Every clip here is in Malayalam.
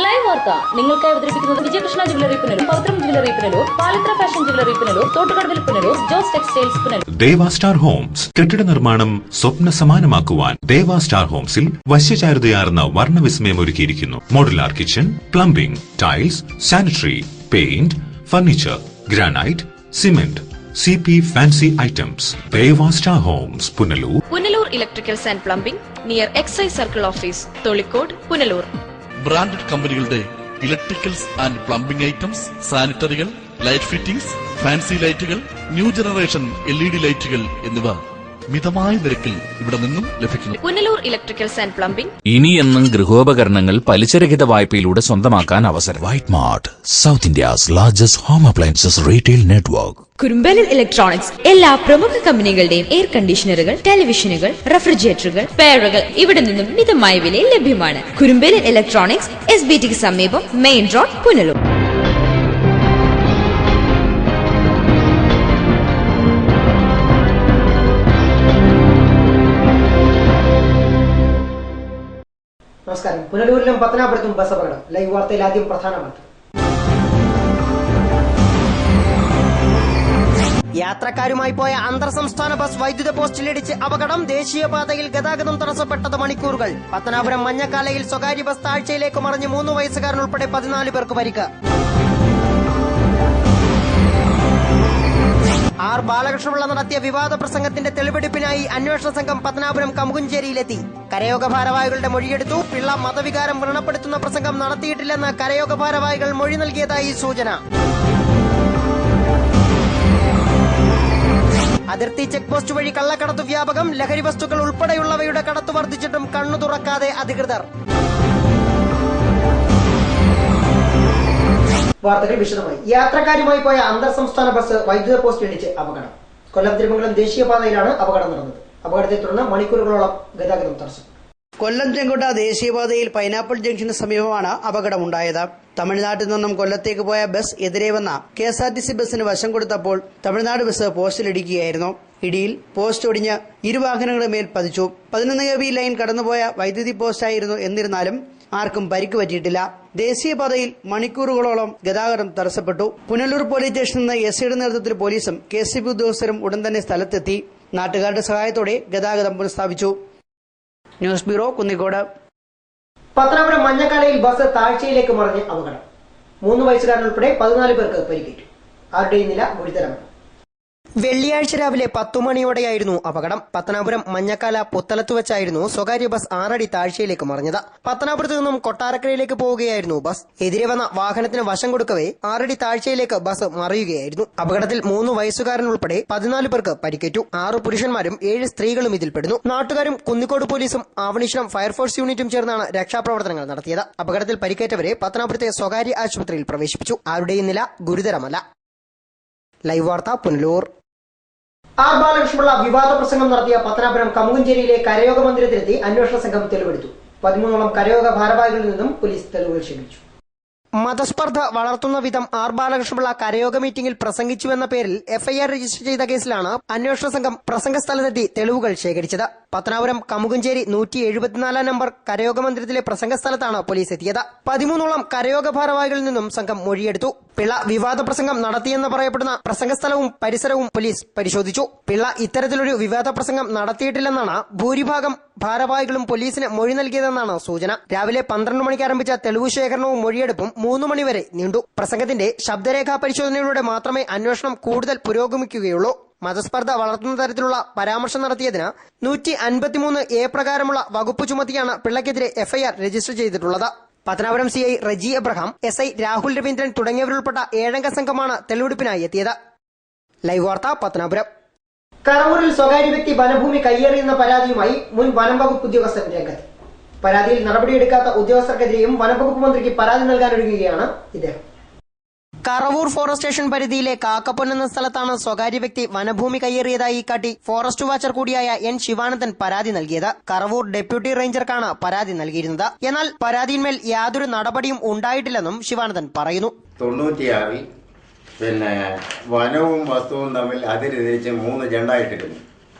ലൈവ് വാർത്ത നിങ്ങൾക്കായി അവതരിപ്പിക്കുന്നത് Vijayakrishna jewellery Punalur, Pavithram jewellery Punalur, Palithra fashion jewellery Punalur, തോട്ടുകടവിൽ Punalur, Jose textiles Punalur. Deva star homes കെട്ടിട നിർമ്മാണം സ്വപ്ന സമാനമാക്കുവാൻ ദേവ സ്റ്റാർ ഹോംസിൽ വശ്യചാരുതയാർന്ന വർണ്ണവിസ്മയം ഒരുക്കിയിരിക്കുന്നു. Modular kitchen, plumbing, tiles, sanitary, paint, furniture, granite, cement, CP fancy items. Deva Star Homes, Punalur. Punalur Electricals and Plumbing near Excise Circle Office, Tolikod, Punalur. Branded കമ്പനികളുടെ ഇലക്ട്രിക്കൽസ് ആൻഡ് പ്ലംബിംഗ് ഐറ്റംസ്, സാനിറ്ററികൾ, ലൈറ്റ് ഫിറ്റിംഗ്സ്, ഫാൻസി ലൈറ്റുകൾ, ന്യൂ ജനറേഷൻ LED ലൈറ്റുകൾ എന്നിവ മിതമായ നിരക്കിൽ ഇവിടെ നിന്നും ലഭിക്കുന്നു. Punalur electricals and plumbing. ഇനി എന്നും ഗൃഹോപകരണങ്ങൾ പലിശരഹിത വായ്പയിലൂടെ സ്വന്തമാക്കാൻ അവസരം. White mart, south India's largest home appliances retail network. കുറുമ്പലിൽ ഇലക്ട്രോണിക്സ് എല്ലാ പ്രമുഖ കമ്പനികളുടെയും എയർ കണ്ടീഷണറുകൾ, ടെലിവിഷനുകൾ, റെഫ്രിജറേറ്ററുകൾ, ഫാനുകൾ ഇവിടെ നിന്നും മിതമായ വിലയിൽ ലഭ്യമാണ്. കുറുമ്പലിൽ ഇലക്ട്രോണിക്സ്, SBTക്ക് സമീപം, മെയിൻ റോഡ്, പുനലൂർ. നമസ്കാരം. പുനലൂരിലും പത്തനാപുരത്തും ബസ് അപകടം. ലൈവ് വാർത്തയിൽ ആദ്യം പ്രധാന വാർത്ത. യാത്രക്കാരുമായി പോയ അന്തർ സംസ്ഥാന ബസ് വൈദ്യുത പോസ്റ്റിലിടിച്ച് അപകടം. ദേശീയപാതയിൽ ഗതാഗതം തടസ്സപ്പെട്ടത് മണിക്കൂറുകൾ. പത്തനാപുരം മഞ്ഞക്കാലയിൽ സ്വകാര്യ ബസ് താഴ്ചയിലേക്ക് മറിഞ്ഞ് 3 വയസ്സുകാരൻ ഉൾപ്പെടെ 14 പേർക്ക് പരിക്ക്. ആർ ബാലകൃഷ്ണപിള്ള നടത്തിയ വിവാദ പ്രസംഗത്തിന്റെ തെളിവെടുപ്പിനായി അന്വേഷണ സംഘം പത്തനാപുരം കമുകുഞ്ചേരിയിലെത്തി. കരയോഗ ഭാരവാഹികളുടെ മൊഴിയെടുത്തു. പിള്ള മതവികാരം വ്രണപ്പെടുത്തുന്ന പ്രസംഗം നടത്തിയിട്ടില്ലെന്ന് കരയോഗ ഭാരവാഹികൾ മൊഴി നൽകിയതായി സൂചന. അതിർത്തി ചെക്ക് പോസ്റ്റ് വഴി കള്ളക്കടത്ത് വ്യാപകം. ലഹരി വസ്തുക്കൾ ഉൾപ്പെടെയുള്ളവയുടെ കടത്ത് വർദ്ധിച്ചിട്ടും കണ്ണു തുറക്കാതെ അധികൃതർ. വാർത്തകൾ വിശദമായി. യാത്രക്കാരുമായി പോയ അന്തർ സംസ്ഥാന ബസ് വൈദ്യുത പോസ്റ്റ് ഇടിച്ച് അപകടം. കൊല്ലം തിരുമംഗലം ദേശീയപാതയിലാണ് അപകടം നടന്നത്. അപകടത്തെ തുടർന്ന് മണിക്കൂറുകളോളം ഗതാഗതം തടസ്സം. കൊല്ലം ചെങ്കോട്ട ദേശീയപാതയിൽ പൈനാപ്പിൾ ജംഗ്ഷന് സമീപമാണ് അപകടമുണ്ടായത്. തമിഴ്നാട്ടിൽ നിന്നും കൊല്ലത്തേക്ക് പോയ ബസ് എതിരെ വന്ന KSRTC ബസിന് വശം കൊടുത്തപ്പോൾ തമിഴ്നാട് ബസ് പോസ്റ്റിലിടിക്കുകയായിരുന്നു. ഇടിയിൽ പോസ്റ്റ് ഒടിഞ്ഞ് 2 വാഹനങ്ങളുടെ മേൽ പതിച്ചു. 11 kV ലൈൻ കടന്നുപോയ വൈദ്യുതി പോസ്റ്റായിരുന്നു. എന്നിരുന്നാലും ആർക്കും പരിക്ക് പറ്റിയിട്ടില്ല. ദേശീയപാതയിൽ മണിക്കൂറുകളോളം ഗതാഗതം തടസ്സപ്പെട്ടു. പുനലൂർ പോലീസ് സ്റ്റേഷനിൽ നിന്ന് SIയുടെ നേതൃത്വത്തിൽ പോലീസും KSB ഉദ്യോഗസ്ഥരും ഉടൻ തന്നെ സ്ഥലത്തെത്തി. നാട്ടുകാരുടെ സഹായത്തോടെ ഗതാഗതം പുനഃസ്ഥാപിച്ചു. News bureau, Kunnicode. പത്തനാപുരം മഞ്ഞക്കാലയിൽ ബസ് താഴ്ചയിലേക്ക് മറിഞ്ഞ് അപകടം. 3 വയസ്സുകാരൻ ഉൾപ്പെടെ 14 പേർക്ക് പരിക്കേറ്റു. ആരുടെയും നില ഗുരുതരമാണ്. വെള്ളിയാഴ്ച രാവിലെ 10 മണിയോടെയായിരുന്നു അപകടം. പത്തനാപുരം മഞ്ഞക്കാല പുത്തലത്ത് വെച്ചായിരുന്നു സ്വകാര്യ ബസ് 6 അടി താഴ്ചയിലേക്ക് മറിഞ്ഞത്. പത്തനാപുരത്ത് നിന്നും കൊട്ടാരക്കരയിലേക്ക് പോവുകയായിരുന്നു ബസ്. എതിരെ വന്ന വാഹനത്തിന് വശം കൊടുക്കവേ 6 അടി താഴ്ചയിലേക്ക് ബസ് മറിയുകയായിരുന്നു. അപകടത്തിൽ 3 വയസ്സുകാരൻ ഉൾപ്പെടെ 14 പേർക്ക് പരിക്കേറ്റു. 6 പുരുഷന്മാരും 7 സ്ത്രീകളും ഇതിൽപ്പെടുന്നു. നാട്ടുകാരും കുന്നിക്കോട് പോലീസും ആവണീശ്വരം ഫയർഫോഴ്സ് യൂണിറ്റും ചേർന്നാണ് രക്ഷാപ്രവർത്തനങ്ങൾ നടത്തിയത്. അപകടത്തിൽ പരിക്കേറ്റവരെ പത്തനാപുരത്തെ സ്വകാര്യ ആശുപത്രിയിൽ പ്രവേശിപ്പിച്ചു. ആരുടെയും നില ഗുരുതരമല്ല. ലൈവ് വാർത്ത, പുനലൂർ. ആർ ബാലകൃഷ്ണപിള്ള വിവാദ പ്രസംഗം നടത്തിയ പത്തനാപുരം കമുകുഞ്ചേരിയിലെ കരയോഗ മന്ദിരത്തിലെത്തി അന്വേഷണ സംഘം തെളിവെടുത്തു. 13ഓളം കരയോഗ ഭാരവാഹികളിൽ നിന്നും പോലീസ് തെളിവുകൾ ശേഖരിച്ചു. മതസ്പർദ്ധ വളർത്തുന്ന വിധം ആർ ബാലകൃഷ്ണപിള്ള കരയോഗ മീറ്റിംഗിൽ പ്രസംഗിച്ചുവെന്ന പേരിൽ FIR രജിസ്റ്റർ ചെയ്ത കേസിലാണ് അന്വേഷണ സംഘം പ്രസംഗ സ്ഥലത്തെത്തി തെളിവുകൾ ശേഖരിച്ചത്. പത്തനാപുരം കമുകുഞ്ചേരി 174 നമ്പർ കരയോഗ മന്ദിരത്തിലെ പ്രസംഗ സ്ഥലത്താണ് പോലീസ് എത്തിയത്. 13ഓളം കരയോഗ ഭാരവാഹികളിൽ നിന്നും സംഘം മൊഴിയെടുത്തു. പിള്ള വിവാദ പ്രസംഗം നടത്തിയെന്ന് പറയപ്പെടുന്ന പ്രസംഗ സ്ഥലവും പരിസരവും പോലീസ് പരിശോധിച്ചു. പിള്ള ഇത്തരത്തിലൊരു വിവാദ പ്രസംഗം നടത്തിയിട്ടില്ലെന്നാണ് ഭൂരിഭാഗം ഭാരവാഹികളും പോലീസിന് മൊഴി നൽകിയതെന്നാണ് സൂചന. രാവിലെ 12 മണിക്ക് ആരംഭിച്ച തെളിവ് ശേഖരണവും മൊഴിയെടുപ്പും 3 മണിവരെ നീണ്ടു. പ്രസംഗത്തിന്റെ ശബ്ദരേഖാ പരിശോധനയിലൂടെ മാത്രമേ അന്വേഷണം കൂടുതൽ പുരോഗമിക്കുകയുള്ളൂ. മതസ്പർദ്ധ വളർത്തുന്ന തരത്തിലുള്ള പരാമർശം നടത്തിയതിന് 153A പ്രകാരമുള്ള വകുപ്പ് ചുമത്തിയാണ് പിള്ളയ്ക്കെതിരെ FIR രജിസ്റ്റർ ചെയ്തിട്ടുള്ളത്. പത്തനാപുരം CI റജി എബ്രഹാം, SI രാഹുൽ രവീന്ദ്രൻ തുടങ്ങിയവരുൾപ്പെട്ട 7 സംഘമാണ് തെളിവെടുപ്പിനായി എത്തിയത്. ലൈവ് വാർത്ത, പത്തനാപുരം. കറവൂരിൽ സ്വകാര്യ വ്യക്തി വനഭൂമി കയ്യേറിയെന്ന പരാതിയുമായി മുൻ വനം വകുപ്പ് ഉദ്യോഗസ്ഥൻ രംഗത്ത്. പരാതിയിൽ നടപടിയെടുക്കാത്ത ഉദ്യോഗസ്ഥർക്കെതിരെയും വനംവകുപ്പ് മന്ത്രിക്ക് പരാതി നൽകാനൊരുങ്ങുകയാണ് ഇദ്ദേഹം. കറവൂർ ഫോറസ്റ്റ് സ്റ്റേഷൻ പരിധിയിലെ കാക്കപ്പൊൻ എന്ന സ്ഥലത്താണ് സ്വകാര്യ വ്യക്തി വനഭൂമി കയ്യേറിയതായി കാട്ടി ഫോറസ്റ്റ് വാച്ചർ കൂടിയായ N ശിവാനന്ദൻ പരാതി നൽകിയത്. കറവൂർ ഡെപ്യൂട്ടി റേഞ്ചർക്കാണ് പരാതി നൽകിയിരുന്നത്. എന്നാൽ പരാതിയിന്മേൽ യാതൊരു നടപടിയും ഉണ്ടായിട്ടില്ലെന്നും ശിവാനന്ദൻ പറയുന്നു. 96 വനവും വസ്തുവും തമ്മിൽ അതിരിച്ച് 3 ജണ്ടായിട്ടിരുന്നു.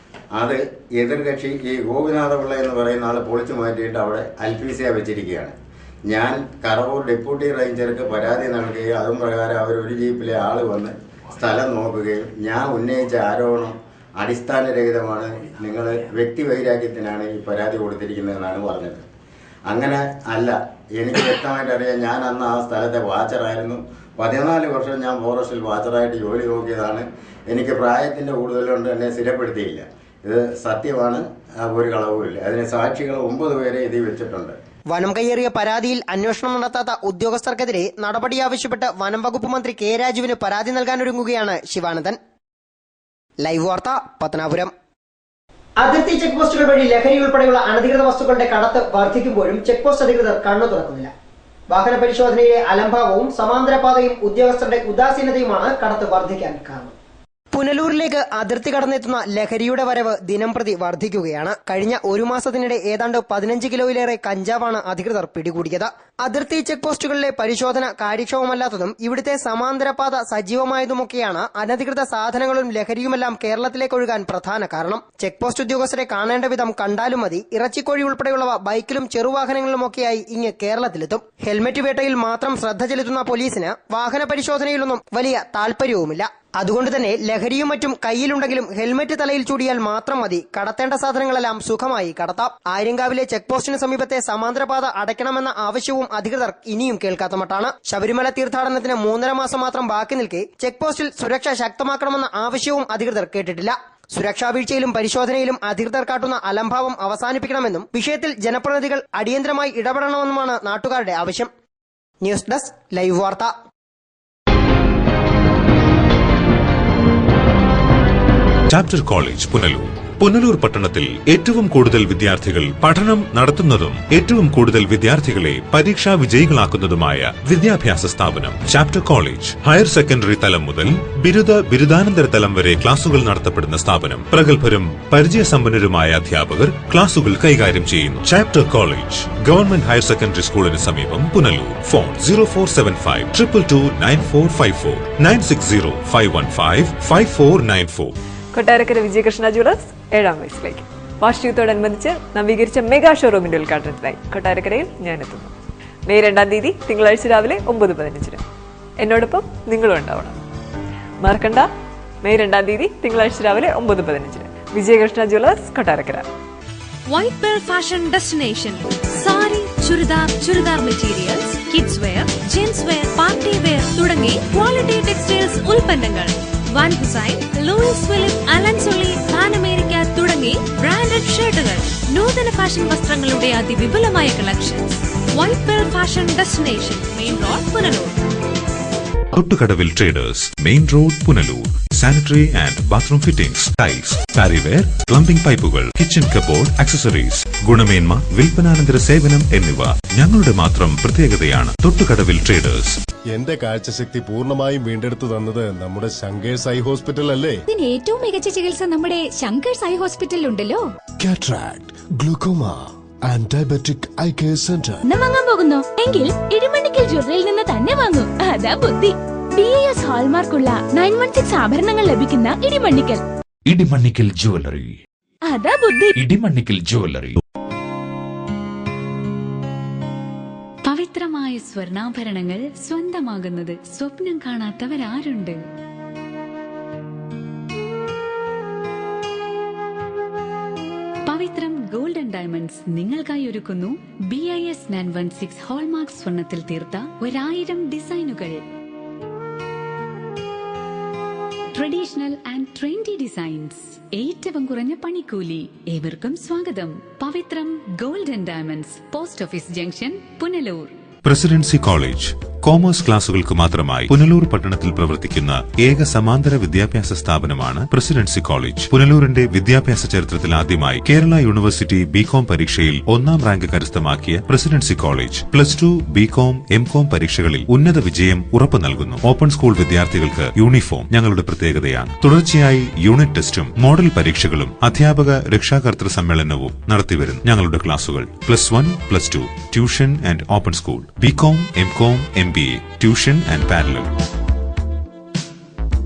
അത് എതിർകക്ഷി ഈ ഗോപിനാഥപിള്ള എന്ന് പറയുന്ന ആൾ പൊളിച്ചു മാറ്റിയിട്ട് അവിടെ അൽപീസിയ വെച്ചിരിക്കുകയാണ്. ഞാൻ കറവൂർ ഡെപ്യൂട്ടി റേഞ്ചർക്ക് പരാതി നൽകുകയും അതും പ്രകാരം അവർ ഒരു ജീപ്പിലെ ആൾ വന്ന് സ്ഥലം നോക്കുകയും ഞാൻ ഉന്നയിച്ച ആരോപണം അടിസ്ഥാനരഹിതമാണ്, നിങ്ങൾ വ്യക്തിവൈരാഗ്യത്തിനാണ് ഈ പരാതി കൊടുത്തിരിക്കുന്നതെന്നാണ് പറഞ്ഞത്. അങ്ങനെ അല്ല, എനിക്ക് വ്യക്തമായിട്ട് അറിയാം. ഞാൻ അന്ന് ആ സ്ഥലത്തെ വാച്ചറായിരുന്നു. 14 വർഷം ഞാൻ ഫോറസ്റ്റിൽ വാച്ചറായിട്ട് ജോലി നോക്കിയതാണ്. എനിക്ക് പ്രായത്തിൻ്റെ കൂടുതലുകൊണ്ട് എന്നെ സ്ഥിരപ്പെടുത്തിയില്ല. ഇത് സത്യമാണ്, ഒരു കളവുമില്ല. അതിന് സാക്ഷികൾ 9 പേരെ ഇതിൽ വെച്ചിട്ടുണ്ട്. വനം കയ്യേറിയ പരാതിയിൽ അന്വേഷണം നടത്താത്ത ഉദ്യോഗസ്ഥർക്കെതിരെ നടപടി ആവശ്യപ്പെട്ട് വനം വകുപ്പ് മന്ത്രി കെ രാജുവിന് പരാതി നൽകാനൊരുങ്ങുകയാണ് ശിവാനന്ദൻ. ലൈവ് വാർത്ത, പത്തനാപുരം. അതിർത്തി ചെക്ക് പോസ്റ്റുകൾ വഴി ലഹരി ഉൾപ്പെടെയുള്ള അനധികൃത വസ്തുക്കളുടെ കടത്ത് വർദ്ധിക്കുമ്പോഴും ചെക്ക് പോസ്റ്റ് അധികൃതർ കണ്ണു തുറക്കുന്നില്ല. വാഹന പരിശോധനയിലെ അലംഭാവവും സമാന്തരപാതയും ഉദ്യോഗസ്ഥരുടെ ഉദാസീനതയുമാണ് കടത്ത് വർദ്ധിക്കാൻ കാരണം. പുനലൂരിലേക്ക് അതിർത്തി കടന്നെത്തുന്ന ലഹരിയുടെ വരവ് ദിനംപ്രതി വർദ്ധിക്കുകയാണ്. കഴിഞ്ഞ 1 മാസത്തിനിടെ ഏതാണ്ട് 15 കിലോയിലേറെ കഞ്ചാവാണ് അധികൃതർ പിടികൂടിയത്. അതിർത്തി ചെക്ക് പോസ്റ്റുകളിലെ പരിശോധന കാര്യക്ഷമമല്ലാത്തതും ഇവിടുത്തെ സമാന്തരപാത സജീവമായതുമൊക്കെയാണ് അനധികൃത സാധനങ്ങളും ലഹരിയുമെല്ലാം കേരളത്തിലേക്ക് ഒഴുകാൻ പ്രധാന കാരണം. ചെക്ക് പോസ്റ്റ് ഉദ്യോഗസ്ഥരെ കാണേണ്ട വിധം കണ്ടാലും മതി, ഇറച്ചിക്കോഴി ഉൾപ്പെടെയുള്ളവ ബൈക്കിലും ചെറുവാഹനങ്ങളിലുമൊക്കെയായി ഇങ്ങ് കേരളത്തിലെത്തും. ഹെൽമറ്റ് വേട്ടയിൽ മാത്രം ശ്രദ്ധ ചെലുത്തുന്ന പോലീസിന് വാഹന പരിശോധനയിലൊന്നും വലിയ താൽപര്യവുമില്ല. അതുകൊണ്ട് തന്നെ ലഹരിയും മറ്റും കയ്യിലുണ്ടെങ്കിലും ഹെൽമറ്റ് തലയിൽ ചൂടിയാൽ മാത്രം മതി, കടത്തേണ്ട സാധനങ്ങളെല്ലാം സുഖമായി കടത്താം. ആര്യങ്കാവിലെ ചെക്ക് പോസ്റ്റിന് സമീപത്തെ സമാന്തരപാത അടയ്ക്കണമെന്ന ആവശ്യവും അധികൃതർ ഇനിയും കേൾക്കാത്ത മട്ടാണ്. ശബരിമല തീർത്ഥാടനത്തിന് 3.5 മാസം മാത്രം ബാക്കി നിൽക്കെ ചെക്ക് പോസ്റ്റിൽ സുരക്ഷ ശക്തമാക്കണമെന്ന ആവശ്യവും അധികൃതർ കേട്ടിട്ടില്ല. സുരക്ഷാ വീഴ്ചയിലും പരിശോധനയിലും അധികൃതർ കാട്ടുന്ന അലംഭാവം അവസാനിപ്പിക്കണമെന്നും വിഷയത്തിൽ ജനപ്രതിനിധികൾ അടിയന്തരമായി ഇടപെടണമെന്നുമാണ് നാട്ടുകാരുടെ ആവശ്യം. ന്യൂസ് ഡെസ്ക്, ലൈവ് വാർത്ത. Chapter college Punalur. പുനലൂർ പട്ടണത്തിൽ ഏറ്റവും കൂടുതൽ വിദ്യാർത്ഥികൾ പഠനം നടത്തുന്നതും ഏറ്റവും കൂടുതൽ വിദ്യാർത്ഥികളെ പരീക്ഷാ വിജയികളാക്കുന്നതുമായ വിദ്യാഭ്യാസ സ്ഥാപനം ചാപ്റ്റർ കോളേജ്. ഹയർ സെക്കൻഡറി തലം മുതൽ ബിരുദാനന്തര തലം വരെ ക്ലാസുകൾ നടത്തപ്പെടുന്ന സ്ഥാപനം. പ്രഗത്ഭരും പരിചയസമ്പന്നരുമായ അധ്യാപകർ ക്ലാസുകൾ കൈകാര്യം ചെയ്യുന്നു. Chapter college, government higher secondary സ്കൂളിന് സമീപം, പുനലൂർ. ഫോൺ 0475 222 9454 960 515 5494. കൊട്ടാരക്കര വിജയകൃഷ്ണ ജ്വല്ലേഴ്സ് 7ാം വയസ്സിലേക്ക് വാർഷികത്തോടനുബന്ധിച്ച് നവീകരിച്ച മെഗാ ഷോറൂമിന്റെ ഉദ്ഘാടനത്തിനായി കൊട്ടാരക്കരയിൽ ഞാനെത്തുന്നു. മെയ് 2-ാം തീയതി തിങ്കളാഴ്ച രാവിലെ 9:15. എന്നോടൊപ്പം നിങ്ങളും ഉണ്ടാവണം. മറക്കണ്ട, മെയ് 2-ാം തീയതി തിങ്കളാഴ്ച രാവിലെ 9:15. Vijayakrishna jewellers, Kottarakkara. White pearl fashion destination. Sari, churidar materials, kids wear, gents wear, party wear തുടങ്ങി ക്വാളിറ്റി ടെക്സ്റ്റൈൽസ് ഉൽപ്പന്നങ്ങൾ. Van Heusen, Louis Philippe, Allen Solly, Pan America തുടങ്ങി ബ്രാൻഡഡ് ഷർട്ടുകൾ, നൂതന ഫാഷൻ വസ്ത്രങ്ങളുടെ അതിവിപുലമായ collections. White pearl fashion destination, main road, Punalur. തൊട്ടുകടവിൽ traders, main road, Punalur. Sanitary and bathroom fittings, tiles, Parryware, plumbing പൈപ്പുകൾ, കിച്ചൺ കബോർഡ്, ആക്സസറീസ്, ഗുണമേന്മ, വിൽപ്പനാനന്തര സേവനം എന്നിവ ഞങ്ങളുടെ മാത്രം പ്രത്യേകതയാണ്. തൊട്ടുകടവിൽ ട്രേഡേഴ്സ്. എന്റെ കാഴ്ചശക്തി പൂർണ്ണമായും വീണ്ടെടുത്തു തന്നത് നമ്മുടെ ശങ്കേഴ്സ് ഐ ഹോസ്പിറ്റൽ അല്ലേ? ഇതിന് ഏറ്റവും മികച്ച ചികിത്സ നമ്മുടെ ശങ്കേഴ്സ് ഐ ഹോസ്പിറ്റലിൽ ഉണ്ടല്ലോ. Cataract, glaucoma and diabetic eye care centre. വാങ്ങാൻ പോകുന്നു എങ്കിൽ ഇടിമണ്ണിക്കൽ ജ്വല്ലറിയിൽ നിന്ന് തന്നെ വാങ്ങൂ. അതാ ബുദ്ധി. BIS ഹാൾമാർക്കുള്ള 916 ആഭരണങ്ങൾ ലഭിക്കുന്ന ഇടിമണ്ണിക്കൽ ജ്വല്ലറി. അതാ ബുദ്ധി. ഇടിമണ്ണിക്കൽ ജ്വല്ലറി. പവിത്രമായ സ്വർണ്ണാഭരണങ്ങൾ സ്വന്തമാകുന്നത് സ്വപ്നം കാണാത്തവരാരുണ്ട്? പവിത്രം ഗോൾഡൻ ഡയമണ്ട്സ് നിങ്ങൾക്കായി ഒരുക്കുന്നു BIS 916 ഹോൾമാർക്ക് സ്വർണത്തിൽ തീർത്ത 1000 ഡിസൈനുകൾ. ട്രഡീഷണൽ ആൻഡ് ട്രെൻഡി ഡിസൈൻസ്, ഏറ്റവും കുറഞ്ഞ പണിക്കൂലി. ഏവർക്കും സ്വാഗതം. Pavithram golden diamonds, post office junction, Punalur. Presidency college. Commerce ക്ലാസുകൾക്ക് മാത്രമായി പുനലൂർ പട്ടണത്തിൽ പ്രവർത്തിക്കുന്ന ഏക സമാന്തര വിദ്യാഭ്യാസ സ്ഥാപനമാണ് പ്രസിഡൻസി കോളേജ്. പുനലൂരിന്റെ വിദ്യാഭ്യാസ ചരിത്രത്തിൽ ആദ്യമായി കേരള യൂണിവേഴ്സിറ്റി ബികോം പരീക്ഷയിൽ 1ാം റാങ്ക് കരസ്ഥമാക്കിയ പ്രസിഡൻസി കോളേജ് +2, ബികോം, എംകോം പരീക്ഷകളിൽ ഉന്നത വിജയം ഉറപ്പു നൽകുന്നു. ഓപ്പൺ സ്കൂൾ വിദ്യാർത്ഥികൾക്ക് യൂണിഫോം ഞങ്ങളുടെ പ്രത്യേകതയാണ്. തുടർച്ചയായി യൂണിറ്റ് ടെസ്റ്റും മോഡൽ പരീക്ഷകളും അധ്യാപക രക്ഷാകർതൃ സമ്മേളനവും നടത്തിവരുന്നു. ഞങ്ങളുടെ ക്ലാസുകൾ +1, +2, tuition and open school, B Com, M Com, MBA, tuition and parallel.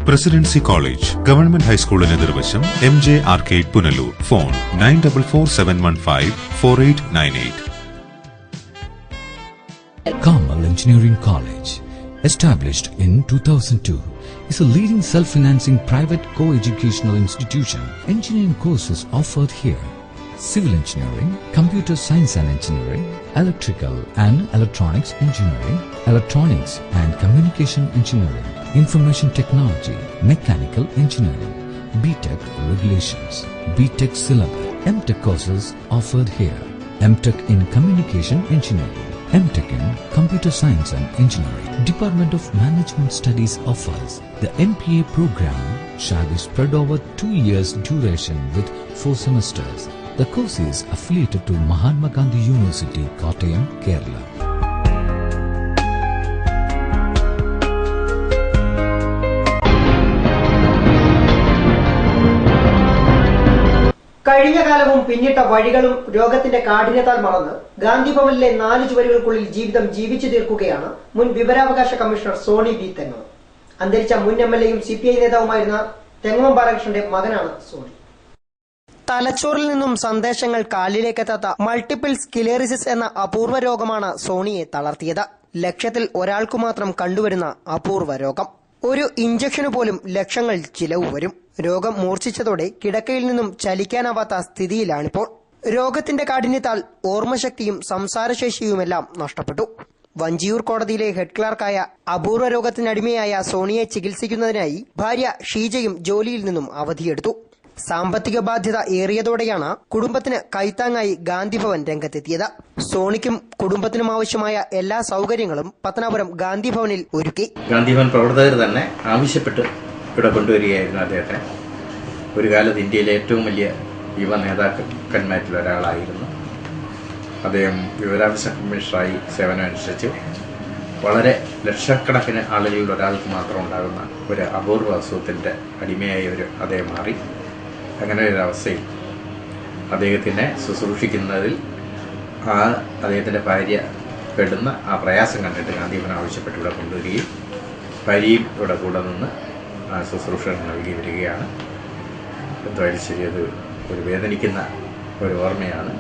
Presidency college, government ഹൈസ്കൂളിന് എതിർവശം, MJ arcade, Punalur. Phone 9447154898. Kamal Engineering College, established in 2002, is a leading self-financing private co-educational institution. Engineering courses offered here: civil engineering, computer science and engineering, electrical and electronics engineering, electronics and communication engineering, information technology, mechanical engineering, BTech regulations, BTech syllabus, MTech courses offered here: MTech in communication engineering, MTech in computer science and engineering. Department of Management Studies offers the MPA program shall be spread over 2 years duration with 4 semesters. The course is affiliated to Mahatma Gandhi University, Kottayam, Kerala. കഴിഞ്ഞ കാലവും പിന്നിട്ട വഴികളും രോഗത്തിന്റെ കാഠിന്യത്താൽ മറന്ന് ഗാന്ധി ഭവനിലെ 4 ചുവരുകൾക്കുള്ളിൽ ജീവിതം ജീവിച്ചു തീർക്കുകയാണ് മുൻ വിവരാവകാശ കമ്മീഷണർ സോണി ബി തെങ്ങമം. അന്തരിച്ച മുൻ MLA-യും CPI നേതാവുമായിരുന്ന തെങ്ങമം ബാലകൃഷ്ണന്റെ മകനാണ് സോണി. തലച്ചോറിൽ നിന്നും സന്ദേശങ്ങൾ കാലിലേക്കെത്താത്ത മൾട്ടിപ്പിൾ സ്ക്ലെറോസിസ് എന്ന അപൂർവ രോഗമാണ് സോണിയെ തളർത്തിയത്. ലക്ഷത്തിൽ ഒരാൾക്കു മാത്രം കണ്ടുവരുന്ന അപൂർവ രോഗം. ഒരു ഇഞ്ചക്ഷന് പോലും ലക്ഷങ്ങൾ ചിലവ് വരും. രോഗം മൂർച്ഛിച്ചതോടെ കിടക്കയിൽ നിന്നും ചലിക്കാനാവാത്ത സ്ഥിതിയിലാണിപ്പോൾ. രോഗത്തിന്റെ കാഠിന്യത്താൽ ഓർമ്മശക്തിയും സംസാരശേഷിയുമെല്ലാം നഷ്ടപ്പെട്ടു. വഞ്ചിയൂർ കോടതിയിലെ ഹെഡ് ക്ലാർക്കായ അപൂർവ രോഗത്തിനടിമയായ സോണിയെ ചികിത്സിക്കുന്നതിനായി ഭാര്യ ഷീജയും ജോലിയിൽ നിന്നും അവധിയെടുത്തു. സാമ്പത്തിക ബാധ്യത ഏറിയതോടെയാണ് കുടുംബത്തിന് കൈത്താങ്ങായി ഗാന്ധിഭവൻ രംഗത്തെത്തിയത്. സോണിക്കും കുടുംബത്തിനും ആവശ്യമായ എല്ലാ സൗകര്യങ്ങളും പത്തനാപുരം ഗാന്ധിഭവനിൽ ഒരുക്കി. ഗാന്ധിഭവൻ പ്രവർത്തകർ തന്നെ ആവശ്യപ്പെട്ട് ഇവിടെ കൊണ്ടുവരികയായിരുന്നു അദ്ദേഹത്തെ. ഒരു കാലത്ത് ഇന്ത്യയിലെ ഏറ്റവും വലിയ യുവ നേതാക്കന്മാരിൽ ഒരാളായിരുന്നു അദ്ദേഹം. വിവരാവകാശ കമ്മീഷണറായി സേവനമനുസരിച്ച് വളരെ ലക്ഷക്കണക്കിന് ആളുകളിൽ ഒരാൾക്ക് മാത്രം ഉണ്ടാകുന്ന ഒരു അപൂർവ അസുഖത്തിൻ്റെ അടിമയായി അദ്ദേഹം മാറി. അങ്ങനെ ഒരു അവസ്ഥയിൽ അദ്ദേഹത്തിനെ ശുശ്രൂഷിക്കുന്നതിൽ അദ്ദേഹത്തിൻ്റെ ഭാര്യ പെടുന്ന ആ പ്രയാസം കണ്ടിട്ട് ഗാന്ധിഭവൻ ആവശ്യപ്പെട്ട് ഇവിടെ കൊണ്ടുവരികയും ഭാര്യയും ഇവിടെ കൂടെ നിന്ന് ശുശ്രൂഷ നൽകി വരികയാണ്. എന്തായാലും ശരി, അത് ഒരു വേദനിക്കുന്ന ഒരു ഓർമ്മയാണ്.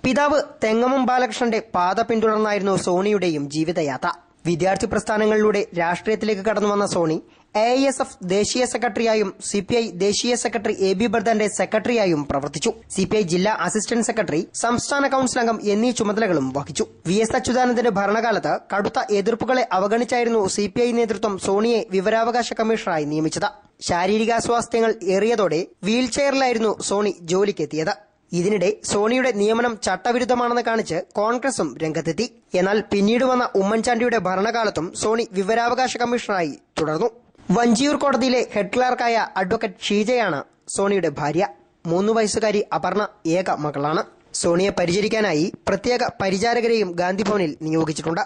പിതാവ് തെങ്ങമം ബാലകൃഷ്ണന്റെ പാത പിന്തുടർന്നായിരുന്നു സോണിയുടെയും ജീവിതയാത്ര. വിദ്യാർത്ഥി പ്രസ്ഥാനങ്ങളിലൂടെ രാഷ്ട്രീയത്തിലേക്ക് കടന്നുവന്ന സോണി AISF ദേശീയ സെക്രട്ടറിയായും CPI ദേശീയ സെക്രട്ടറി AB ബർദന്റെ സെക്രട്ടറിയായും പ്രവർത്തിച്ചു. CPI ജില്ലാ അസിസ്റ്റന്റ് സെക്രട്ടറി, സംസ്ഥാന കൌൺസിൽ അംഗം എന്നീ ചുമതലകളും വഹിച്ചു. VS അച്യുതാനന്ദന്റെ ഭരണകാലത്ത് കടുത്ത എതിർപ്പുകളെ അവഗണിച്ചായിരുന്നു CPI നേതൃത്വം സോണിയെ വിവരാവകാശ കമ്മീഷണറായി നിയമിച്ചത്. ശാരീരികാസ്വാസ്ഥ്യങ്ങൾ ഏറിയതോടെ വീൽചെയറിലായിരുന്നു സോണി ജോലിക്കെത്തിയത്. ഇതിനിടെ സോണിയുടെ നിയമനം ചട്ടവിരുദ്ധമാണെന്ന് കാണിച്ച് കോൺഗ്രസും രംഗത്തെത്തി. എന്നാൽ പിന്നീട് വന്ന ഉമ്മൻചാണ്ടിയുടെ ഭരണകാലത്തും സോണി വിവരാവകാശ കമ്മീഷണറായി തുടർന്നു. വഞ്ചിയൂർ കോടതിയിലെ ഹെഡ് ക്ലാർക്കായ അഡ്വക്കേറ്റ് ഷീജയാണ് സോണിയുടെ ഭാര്യ. 3 വയസ്സുകാരി അപർണ ഏക മകളാണ്. സോണിയെ പരിചരിക്കാനായി പ്രത്യേക പരിചാരകരെയും ഗാന്ധിഭവനിൽ നിയോഗിച്ചിട്ടുണ്ട്.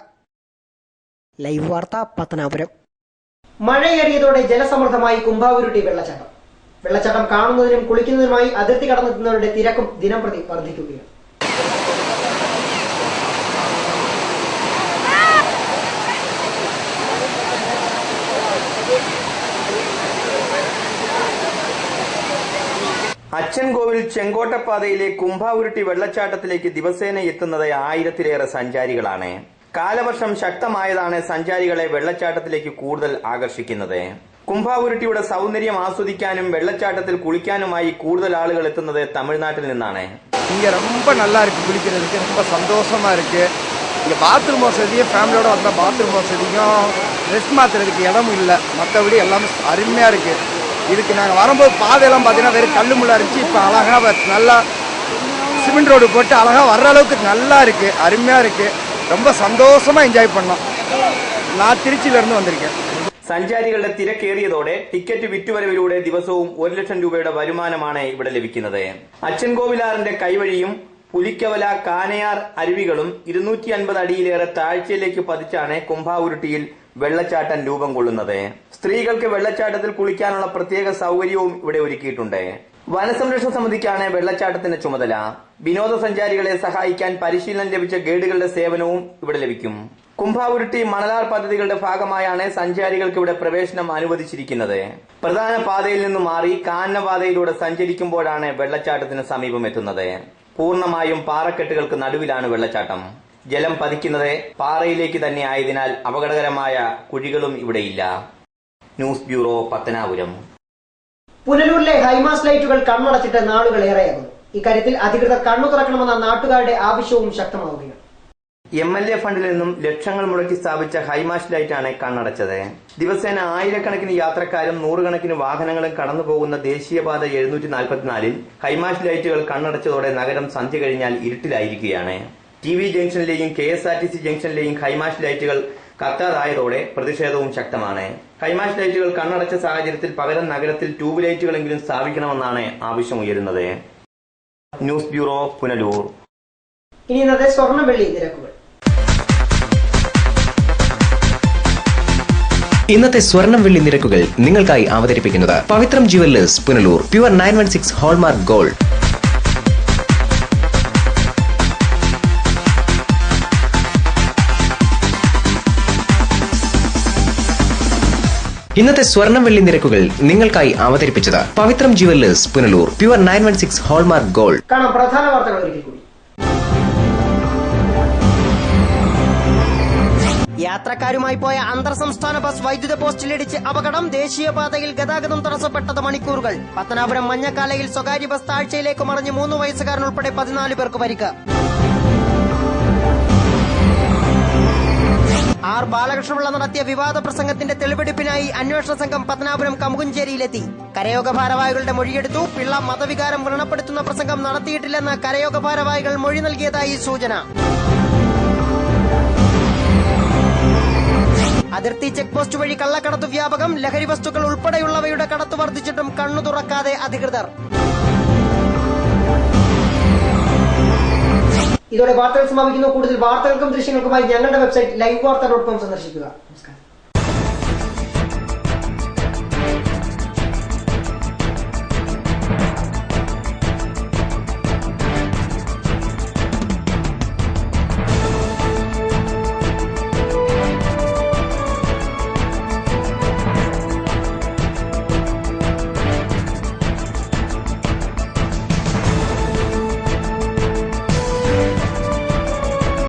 ലൈവ് വാർത്ത പത്തനാപുരം. മഴയേറിയതോടെ ജലസമൃദ്ധമായി കുംഭാവുരുട്ടി വെള്ളച്ചാട്ടം. വെള്ളച്ചാട്ടം കാണുന്നതിനും കുളിക്കുന്നതിനുമായി അതിർത്തി കടന്നെത്തുന്നവരുടെ തിരക്കും ദിനംപ്രതി വർദ്ധിക്കുകയാണ്. അച്ചൻകോവിൽ ചെങ്കോട്ടപ്പാതയിലെ കുംഭാവുരുട്ടി വെള്ളച്ചാട്ടത്തിലേക്ക് ദിവസേന എത്തുന്നത് 1000-ലേറെ സഞ്ചാരികളാണ്. കാലവർഷം ശക്തമായതാണ് സഞ്ചാരികളെ വെള്ളച്ചാട്ടത്തിലേക്ക് കൂടുതൽ ആകർഷിക്കുന്നത്. കുംഭാവുരുട്ടിയുടെ സൗന്ദര്യം ആസ്വദിക്കാനും വെള്ളച്ചാട്ടത്തിൽ കുളിക്കാനുമായി കൂടുതൽ ആളുകൾ എത്തുന്നത് തമിഴ്നാട്ടിൽ നിന്നാണ്. இங்கே ரொம்ப நல்லா இருக்குது, குளிக்கிறதுக்கு ரொம்ப சந்தோஷமாக இருக்குது. இங்கே பாத்ரூம் வசதியும் ஃபேமிலியோடு வந்த பாத்ரூம் வசதியும் ரெஸ்ட் மாற்றுறதுக்கு இடமும் இல்லை. மற்றபடி எல்லாமே அருமையாக இருக்குது. இதுக்கு நாங்கள் வரும்போது பாதையெல்லாம் பார்த்தீங்கன்னா வெறும் கல் முள்ளா இருந்துச்சு. இப்போ அழகாக நல்லா சிமெண்ட் ரோடு போட்டு அழகாக வர்ற அளவுக்கு நல்லா இருக்குது, அருமையாக இருக்குது. ரொம்ப சந்தோஷமாக என்ஜாய் பண்ணோம். நான் திருச்சியிலேருந்து வந்திருக்கேன். സഞ്ചാരികളുടെ തിരക്കേറിയതോടെ ടിക്കറ്റ് വിറ്റുവരവിലൂടെ ദിവസവും 1 ലക്ഷം രൂപയുടെ വരുമാനമാണ് ഇവിടെ ലഭിക്കുന്നത്. അച്ചൻകോവിലാറിന്റെ കൈവഴിയും പുലിക്കവല, കാനയാർ അരുവികളും 250 അടിയിലേറെ താഴ്ചയിലേക്ക് പതിച്ചാണ് കുംഭാവുരുട്ടിയിൽ വെള്ളച്ചാട്ടം രൂപം കൊള്ളുന്നത്. സ്ത്രീകൾക്ക് വെള്ളച്ചാട്ടത്തിൽ കുളിക്കാനുള്ള പ്രത്യേക സൗകര്യവും ഇവിടെ ഒരുക്കിയിട്ടുണ്ട്. വനസംരക്ഷണ സമിതിക്കാണ് വെള്ളച്ചാട്ടത്തിന്റെ ചുമതല. വിനോദസഞ്ചാരികളെ സഹായിക്കാൻ പരിശീലനം ലഭിച്ച ഗൈഡുകളുടെ സേവനവും ഇവിടെ ലഭിക്കും. കുംഭാവുരുട്ടി മണലാർ പദ്ധതികളുടെ ഭാഗമായാണ് സഞ്ചാരികൾക്ക് ഇവിടെ പ്രവേശനം അനുവദിച്ചിരിക്കുന്നത്. പ്രധാന പാതയിൽ നിന്നും മാറി കാനനപാതയിലൂടെ സഞ്ചരിക്കുമ്പോഴാണ് വെള്ളച്ചാട്ടത്തിന് സമീപം എത്തുന്നത്. പൂർണ്ണമായും പാറക്കെട്ടുകൾക്ക് നടുവിലാണ് വെള്ളച്ചാട്ടം. ജലം പതിക്കുന്നത് പാറയിലേക്ക് തന്നെ ആയതിനാൽ അപകടകരമായ കുഴികളും ഇവിടെയില്ല. News bureau, Pathanapuram. പുനലൂരിലെ ഹൈമാസ് ലൈറ്റുകൾ കണ്ണടച്ചിട്ട് നാളുകളേറെയാകുന്നു. ഇക്കാര്യത്തിൽ അധികൃതർ കണ്ണു തുറക്കണമെന്ന നാട്ടുകാരുടെ ആവശ്യവും ശക്തമാവുകയാണ്. MLA ഫണ്ടിൽ നിന്നും ലക്ഷങ്ങൾ മുടക്കി സ്ഥാപിച്ച ഹൈമാസ് ലൈറ്റാണ് കണ്ണടച്ചത്. ദിവസേന ആയിരക്കണക്കിന് യാത്രക്കാരും നൂറുകണക്കിന് വാഹനങ്ങളും കടന്നുപോകുന്ന ദേശീയപാത 744-ൽ ഹൈമാസ് ലൈറ്റുകൾ കണ്ണടച്ചതോടെ നഗരം സന്ധ്യ കഴിഞ്ഞാൽ ഇരുട്ടിലായിരിക്കുകയാണ്. TV ജംഗ്ഷനിലെയും KSRTC ജംഗ്ഷനിലെയും ഹൈമാസ് ലൈറ്റുകൾ കത്താതായതോടെ പ്രതിഷേധവും ശക്തമാണ്. ഹൈമാസ് ലൈറ്റുകൾ കണ്ണടച്ച സാഹചര്യത്തിൽ പകരം നഗരത്തിൽ ട്യൂബ് ലൈറ്റുകളെങ്കിലും സ്ഥാപിക്കണമെന്നാണ് ആവശ്യമുയരുന്നത്. News bureau, Punalur. ഇനി ഇന്നത്തെ സ്വർണ്ണ വെള്ളി നിരക്കുകൾ. ഇന്നത്തെ സ്വർണം വെള്ളി നിരക്കുകൾ നിങ്ങൾക്കായി അവതരിപ്പിക്കുന്നത് Pavithram jewellers, Punalur. Pure 916 hallmark gold. ഇന്നത്തെ സ്വർണം വെള്ളി നിരക്കുകൾ നിങ്ങൾക്കായി അവതരിപ്പിച്ചത് Pavithram jewellers, Punalur. Pure 916 hallmark gold. കാണാം പ്രധാന വാർത്തകൾ ഒരിക്കൽ കൂടി. യാത്രക്കാരുമായി പോയ അന്തർ സംസ്ഥാന ബസ് വൈദ്യുത പോസ്റ്റിലിടിച്ച് അപകടം. ദേശീയപാതയിൽ ഗതാഗതം തടസ്സപ്പെട്ടത് മണിക്കൂറുകൾ. പത്തനാപുരം മഞ്ഞക്കാലയിൽ സ്വകാര്യ ബസ് താഴ്ചയിലേക്ക് മറിഞ്ഞ് 3 വയസ്സുകാരനുൾപ്പെടെ 14 പേർക്ക് പരിക്ക്. ആർ ബാലകൃഷ്ണപിള്ള നടത്തിയ വിവാദ പ്രസംഗത്തിന്റെ തെളിവെടുപ്പിനായി അന്വേഷണ സംഘം പത്തനാപുരം കമുകുഞ്ചേരിയിലെത്തി. കരയോഗ ഭാരവാഹികളുടെ മൊഴിയെടുത്തു. പിള്ള മതവികാരം വ്രണപ്പെടുത്തുന്ന പ്രസംഗം നടത്തിയിട്ടില്ലെന്ന് കരയോഗ ഭാരവാഹികൾ മൊഴി നൽകിയതായി സൂചന. അതിർത്തി ചെക്ക് പോസ്റ്റ് വഴി കള്ളക്കടത്ത് വ്യാപകം. ലഹരി വസ്തുക്കൾ ഉൾപ്പെടെയുള്ളവയുടെ കടത്ത് വർദ്ധിച്ചിട്ടും കണ്ണു തുറക്കാതെ അധികൃതർ. ഇതോടെ വാർത്തകൾ സമാപിക്കുന്നു. കൂടുതൽ വാർത്തകൾക്കും ദൃശ്യങ്ങൾക്കുമായി ഞങ്ങളുടെ വെബ്സൈറ്റ് livevarta.com സന്ദർശിക്കുക. നമസ്കാരം.